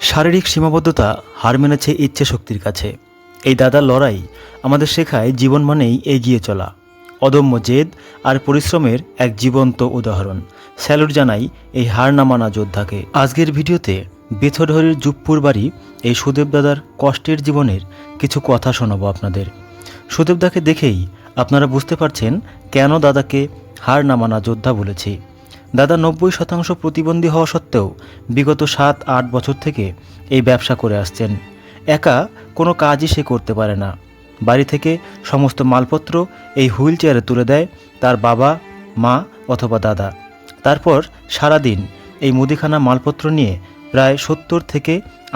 শারীরিক সীমাবদ্ধতা হার মেনেছে ইচ্ছে শক্তির কাছে। এই দাদার লড়াই আমাদের শেখায় জীবন মানেই এগিয়ে চলা, অদম্য জেদ আর পরিশ্রমের এক জীবন্ত উদাহরণ। স্যালুট জানাই এই হার না মানা যোদ্ধাকে। আজকের ভিডিওতে বেথরহরির জুপ্পুর বাড়ি এই সুদেব দাদার কষ্টের জীবনের কিছু কথা শোনাবো আপনাদের। সুদেবদাকে দেখেই আপনারা বুঝতে পারছেন কেন দাদাকে হার না মানা যোদ্ধা বলেছি। দাদা 90% প্রতিবন্ধী হওয়া সত্ত্বেও বিগত 7-8 বছর থেকে এই ব্যবসা করে আসছেন। একা কোনো কাজই সে করতে পারে না। বাড়ি থেকে সমস্ত মালপত্র এই হুইল চেয়ারে তুলে দেয় তার বাবা, মা অথবা দাদা। তারপর সারাদিন এই মুদিখানা মালপত্র নিয়ে প্রায় 70 থেকে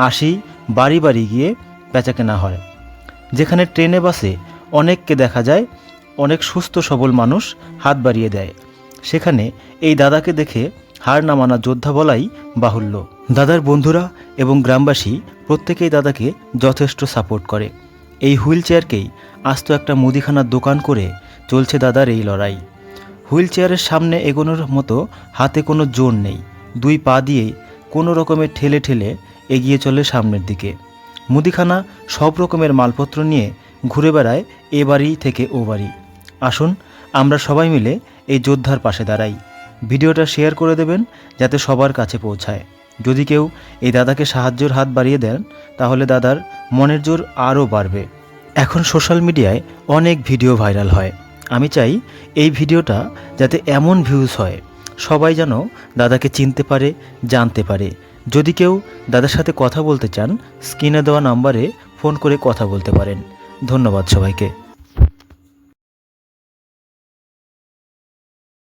80 বাড়ি বাড়ি গিয়ে বেচাকেনা হয়। যেখানে ট্রেনে বাসে অনেককে দেখা যায় অনেক সুস্থ সবল মানুষ হাত বাড়িয়ে দেয়, সেখানে এই দাদাকে দেখে হার না মানা যোদ্ধা বলাই বাহুল্য। দাদার বন্ধুরা এবং গ্রামবাসী প্রত্যেকেই দাদাকে যথেষ্ট সাপোর্ট করে। এই হুইল চেয়ারকেই আস্ত একটা মুদিখানার দোকান করে চলছে দাদার এই লড়াই। হুইল চেয়ারের সামনে এগোনোর মতো হাতে কোনো জোর নেই, 2 পা দিয়ে কোনো রকমে ঠেলে ঠেলে এগিয়ে চলে সামনের দিকে। মুদিখানা সব রকমের মালপত্র নিয়ে ঘুরে বেড়ায় এ বাড়ি থেকে ও বাড়ি। আসুন আমরা সবাই মিলে এই যোদ্ধার পাশে দাঁড়াই। ভিডিওটা শেয়ার করে দেবেন যাতে সবার কাছে পৌঁছায়। যদি কেউ এই দাদাকে সাহায্যের হাত বাড়িয়ে দেন তাহলে দাদার মনের জোর আরও বাড়বে। এখন সোশ্যাল মিডিয়ায় অনেক ভিডিও ভাইরাল হয়, আমি চাই এই ভিডিওটা যাতে এমন ভিউজ হয় সবাই যেন দাদাকে চিনতে পারে, জানতে পারে। যদি কেউ দাদার সাথে কথা বলতে চান স্ক্রিনে দেওয়া নাম্বারে ফোন করে কথা বলতে পারেন। ধন্যবাদ সবাইকে।